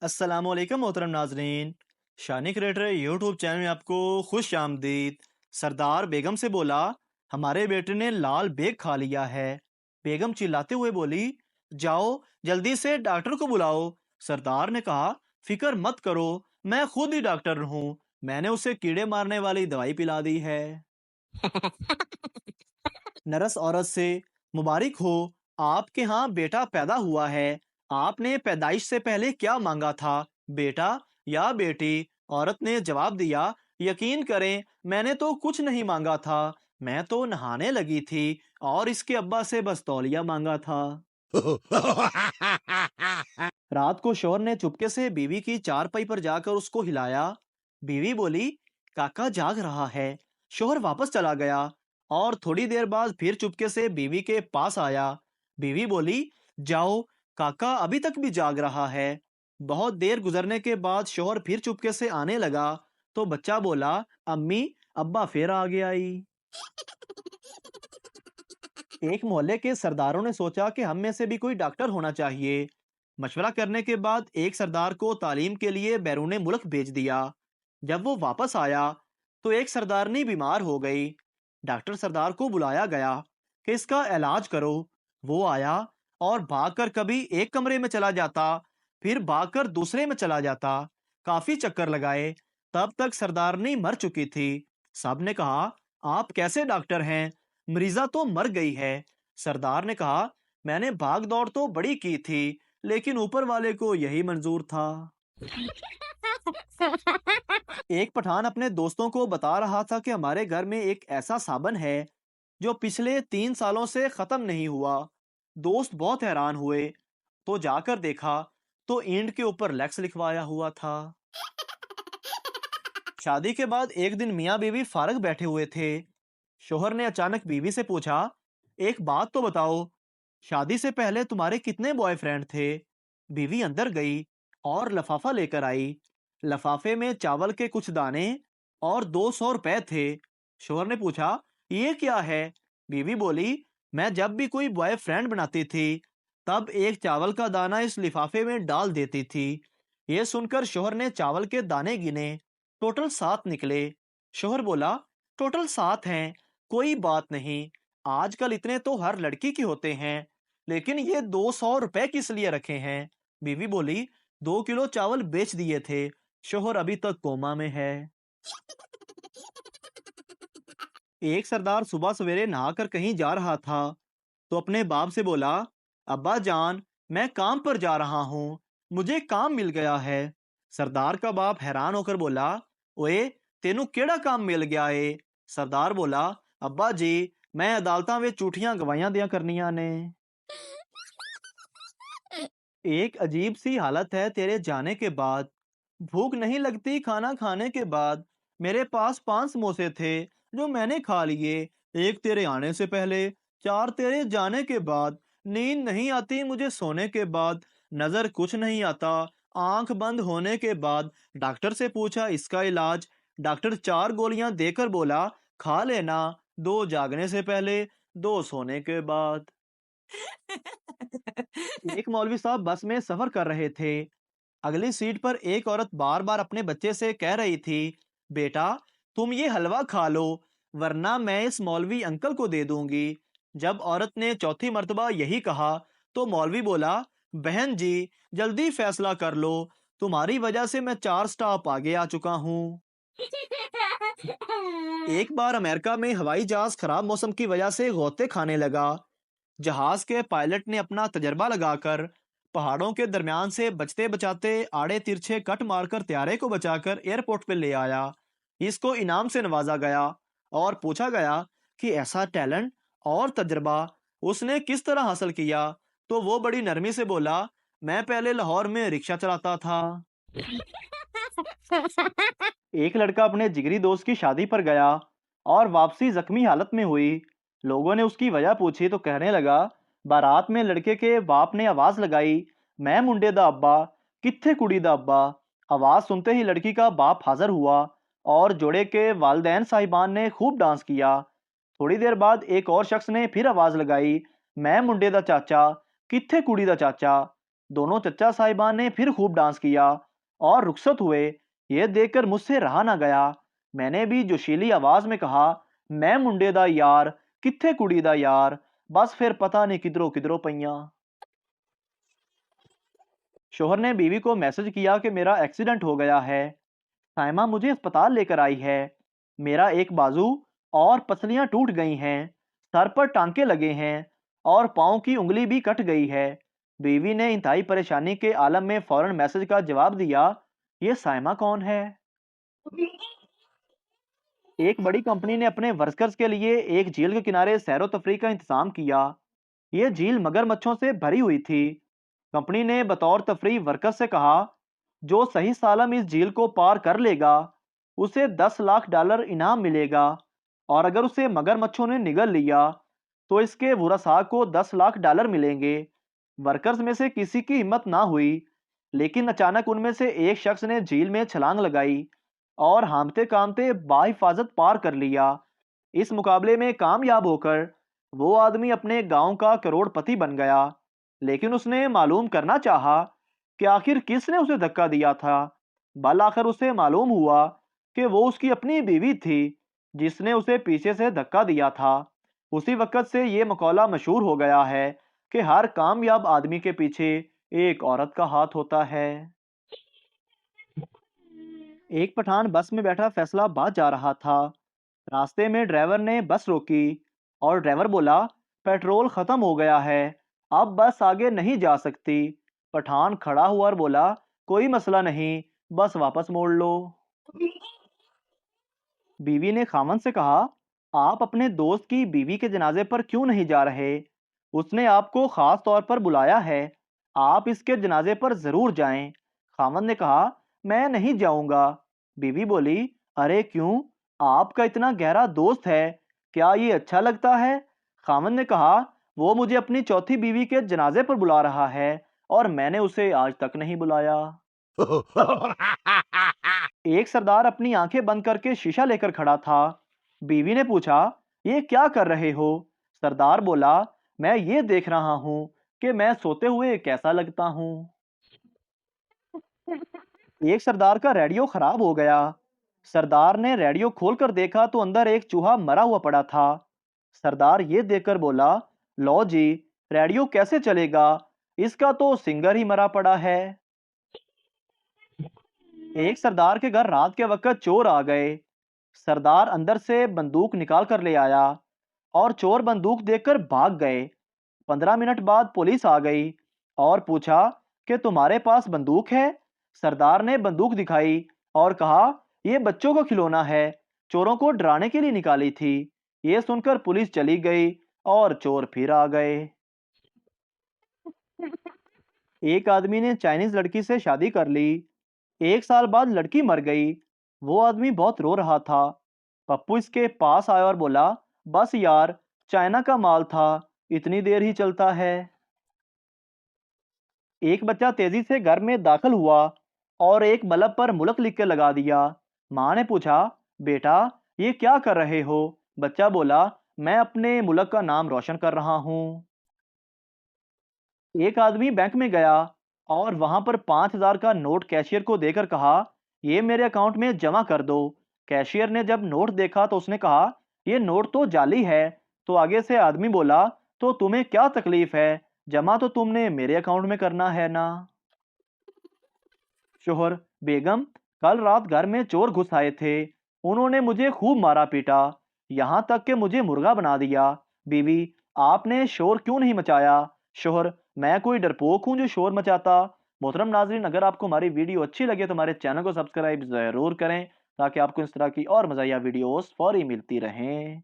अस्सलामुअलैकुम मोहतरम नाजरीन। शानी क्रिएटर यूट्यूब चैनल में आपको खुश आमदीद। सरदार बेगम से बोला, हमारे बेटे ने लाल बेग खा लिया है। बेगम चिल्लाते हुए बोली, जाओ जल्दी से डॉक्टर को बुलाओ। सरदार ने कहा, फिक्र मत करो, मैं खुद ही डॉक्टर हूँ। मैंने उसे कीड़े मारने वाली दवाई पिला दी है। नरस औरत से, मुबारक हो, आपके यहाँ बेटा पैदा हुआ है। आपने पैदाइश से पहले क्या मांगा था, बेटा या बेटी? औरत ने जवाब दिया, यकीन करें, मैंने तो कुछ नहीं मांगा था। मैं तो नहाने लगी थी और इसके अब्बा से बस तौलिया मांगा था। रात को शौहर ने चुपके से बीवी की चारपाई पर जाकर उसको हिलाया। बीवी बोली, काका जाग रहा है। शौहर वापस चला गया और थोड़ी देर बाद फिर चुपके से बीवी के पास आया। बीवी बोली, जाओ, काका अभी तक भी जाग रहा है। बहुत देर गुजरने के बाद शौहर फिर चुपके से आने लगा तो बच्चा बोला, अम्मी, अब्बा फिर आ गया आई। एक मोहल्ले के सरदारों ने सोचा कि हम में से भी कोई डॉक्टर होना चाहिए। मशवरा करने के बाद एक सरदार को तालीम के लिए बैरूने मुल्क भेज दिया। जब वो वापस आया तो एक सरदारनी बीमार हो गई। डॉक्टर सरदार को बुलाया गया कि इसका इलाज करो। वो आया और भागकर कभी एक कमरे में चला जाता, फिर भागकर दूसरे में चला जाता। काफी चक्कर लगाए, तब तक सरदारनी मर चुकी थी। सब ने कहा, आप कैसे डॉक्टर हैं, मरीजा तो मर गई है। सरदार ने कहा, मैंने भाग दौड़ तो बड़ी की थी, लेकिन ऊपर वाले को यही मंजूर था। एक पठान अपने दोस्तों को बता रहा था कि हमारे घर में एक ऐसा साबन है जो पिछले 3 सालों से खत्म नहीं हुआ। दोस्त बहुत हैरान हुए तो जाकर देखा तो ईंट के ऊपर लेक्स लिखवाया हुआ था। शादी के बाद एक दिन मियाँ बीवी फारग बैठे हुए थे। शोहर ने अचानक बीवी से पूछा, एक बात तो बताओ, शादी से पहले तुम्हारे कितने बॉयफ्रेंड थे? बीवी अंदर गई और लफाफा लेकर आई। लफाफे में चावल के कुछ दाने और 200 रुपए थे। शोहर ने पूछा, ये क्या है? बीवी बोली, मैं जब भी कोई बॉयफ्रेंड बनाती थी तब एक चावल का दाना इस लिफाफे में डाल देती थी। ये सुनकर शोहर ने चावल के दाने गिने, टोटल 7 निकले। शोहर बोला, टोटल 7 हैं, कोई बात नहीं, आजकल इतने तो हर लड़की के होते हैं, लेकिन ये 200 रुपए किस लिए रखे हैं? बीवी बोली, 2 किलो चावल बेच दिए थे। शोहर अभी तक कोमा में है। एक सरदार सुबह सवेरे नहाकर कहीं जा रहा था तो अपने बाप से बोला, अब्बा जान, मैं काम पर जा रहा हूँ, मुझे काम मिल गया है। सरदार का बाप हैरान होकर बोला, ओए, तेनू केड़ा काम मिल गया है? सरदार बोला, अब्बा जी, मैं अदालतां में झूठियां गवाहियां दिया करनियां ने। एक अजीब सी हालत है तेरे जाने के बाद। भूख नहीं लगती खाना खाने के बाद। मेरे पास 5 समोसे थे जो मैंने खा लिए, एक तेरे आने से पहले, 4 तेरे जाने के बाद। नींद नहीं आती मुझे सोने के बाद, नजर कुछ नहीं आता आंख बंद होने के बाद। डॉक्टर से पूछा इसका इलाज। डॉक्टर 4 गोलियां देकर बोला, खा लेना, 2 जागने से पहले, 2 सोने के बाद। एक मौलवी साहब बस में सफर कर रहे थे। अगली सीट पर एक औरत बार बार अपने बच्चे से कह रही थी, बेटा, तुम ये हलवा खा लो, वरना मैं इस मौलवी अंकल को दे दूंगी। जब औरत ने चौथी मर्तबा यही कहा तो मौलवी बोला, बहन जी, जल्दी फैसला कर लो, तुम्हारी वजह से मैं 4 स्टॉप आगे आ चुका हूँ। एक बार अमेरिका में हवाई जहाज खराब मौसम की वजह से गोते खाने लगा। जहाज के पायलट ने अपना तजर्बा लगाकर पहाड़ों के दरमियान से बचते बचाते आड़े तिरछे कट मारकर त्यारे को बचाकर एयरपोर्ट पे ले आया। इसको इनाम से नवाजा गया और पूछा गया कि ऐसा टैलेंट और तजर्बा उसने किस तरह हासिल किया। तो वो बड़ी नरमी से बोला, मैं पहले लाहौर में रिक्शा चलाता था। एक लड़का अपने जिगरी दोस्त की शादी पर गया और वापसी जख्मी हालत में हुई। लोगों ने उसकी वजह पूछी तो कहने लगा, बारात में लड़के के बाप ने आवाज लगाई, मैं मुंडे दा अब्बा, कित्थे कुड़ी दा अब्बा। आवाज सुनते ही लड़की का बाप हाजिर हुआ और जोड़े के वालदैन साहिबान ने खूब डांस किया। थोड़ी देर बाद एक और शख्स ने फिर आवाज लगाई, मैं मुंडे दा चाचा, कित्थे कुड़ी दा चाचा। दोनों चच्चा साहिबान ने फिर खूब डांस किया और रुखसत हुए। ये देखकर मुझसे रहा ना गया। मैंने भी जोशीली आवाज में कहा, मैं मुंडे दा यार, कित्थे कुड़ी दा यार। बस फिर पता नहीं किधरों किधरों पईयां। शोहर ने बीवी को मैसेज किया कि मेरा एक्सीडेंट हो गया है। साइमा मुझे अस्पताल लेकर आई है। मेरा एक बाजू और पसलियां टूट गई हैं, सर पर टांके लगे हैं और पाँव की उंगली भी कट गई है। बीवी ने इंतहाई परेशानी के आलम में फौरन मैसेज का जवाब दिया, ये साइमा कौन है? एक बड़ी कंपनी ने अपने वर्कर्स के लिए एक झील के किनारे सैरो तफरी का इंतजाम किया। यह झील मगरमच्छों से भरी हुई थी। कंपनी ने बतौर तफरी वर्कर्स से कहा, जो सही सालम इस झील को पार कर लेगा उसे 10 लाख डॉलर इनाम मिलेगा, और अगर उसे मगरमच्छों ने निगल लिया तो इसके वुरसा को 10 लाख डॉलर मिलेंगे। वर्कर्स में से किसी की हिम्मत ना हुई, लेकिन अचानक उनमें से एक शख्स ने झील में छलांग लगाई और हामते कामते बाहिफाजत पार कर लिया। इस मुकाबले में कामयाब होकर वो आदमी अपने गांव का करोड़पति बन गया। लेकिन उसने मालूम करना चाहा कि आखिर किसने उसे धक्का दिया था। बल आखिर उसे मालूम हुआ कि वो उसकी अपनी बीवी थी जिसने उसे पीछे से धक्का दिया था। उसी वक्त से ये मकौला मशहूर हो गया है कि हर कामयाब आदमी के पीछे एक औरत का हाथ होता है। एक पठान बस में बैठा फैसलाबाद जा रहा था। रास्ते में ड्राइवर ने बस रोकी और ड्राइवर बोला, पेट्रोल खत्म हो गया है, अब बस आगे नहीं जा सकती। पठान खड़ा हुआ और बोला, कोई मसला नहीं, बस वापस मोड़ लो। बीवी ने खामन से कहा, आप अपने दोस्त की बीवी के जनाजे पर क्यों नहीं जा रहे? उसने आपको खास तौर पर बुलाया है, आप इसके जनाजे पर जरूर जाएं। खामन ने कहा, मैं नहीं जाऊंगा। बीवी बोली, अरे क्यों? आपका इतना गहरा दोस्त है, क्या ये अच्छा लगता है? खामन ने कहा, वो मुझे अपनी चौथी बीवी के जनाजे पर बुला रहा है और मैंने उसे आज तक नहीं बुलाया। एक सरदार अपनी आंखें बंद करके शीशा लेकर खड़ा था। बीवी ने पूछा, ये क्या कर रहे हो? सरदार बोला, मैं ये देख रहा हूँ कि मैं सोते हुए कैसा लगता हूँ। एक सरदार का रेडियो खराब हो गया। सरदार ने रेडियो खोलकर देखा तो अंदर एक चूहा मरा हुआ पड़ा था। सरदार ये देखकर बोला, लो जी, रेडियो कैसे चलेगा? इसका तो सिंगर ही मरा पड़ा है। एक सरदार के घर रात के वक्त चोर आ गए। सरदार अंदर से बंदूक निकाल कर ले आया और चोर बंदूक देखकर भाग गए। 15 मिनट बाद पुलिस आ गई और पूछा कि तुम्हारे पास बंदूक है? सरदार ने बंदूक दिखाई और कहा, यह बच्चों का खिलौना है, चोरों को डराने के लिए निकाली थी। ये सुनकर पुलिस चली गई और चोर फिर आ गए। एक आदमी ने चाइनीज लड़की से शादी कर ली। 1 साल बाद लड़की मर गई। वो आदमी बहुत रो रहा था। पप्पू इसके पास आया और बोला, बस यार, चाइना का माल था, इतनी देर ही चलता है। एक बच्चा तेजी से घर में दाखिल हुआ और एक बल्ब पर मुल्क लिख के लगा दिया। माँ ने पूछा, बेटा ये क्या कर रहे हो? बच्चा बोला, मैं अपने मुल्क का नाम रोशन कर रहा हूँ। एक आदमी बैंक में गया और वहां पर 5,000 का नोट कैशियर को देकर कहा, ये मेरे अकाउंट में जमा कर दो। कैशियर ने जब नोट देखा तो उसने कहा, ये नोट तो जाली है। तो आगे से आदमी बोला, तो तुम्हें क्या तकलीफ है, जमा तो तुमने मेरे अकाउंट में करना है ना। शोहर, बेगम, कल रात घर में चोर घुस आए थे। उन्होंने मुझे खूब मारा पीटा, यहाँ तक कि मुझे मुर्गा बना दिया। बीवी, आपने शोर क्यों नहीं मचाया? शोहर, मैं कोई डरपोक हूँ जो शोर मचाता? मोहतरम नाजरीन, अगर आपको हमारी वीडियो अच्छी लगे तो हमारे चैनल को सब्सक्राइब जरूर करें ताकि आपको इस तरह की और मज़ाहिया वीडियोस फौरी मिलती रहें।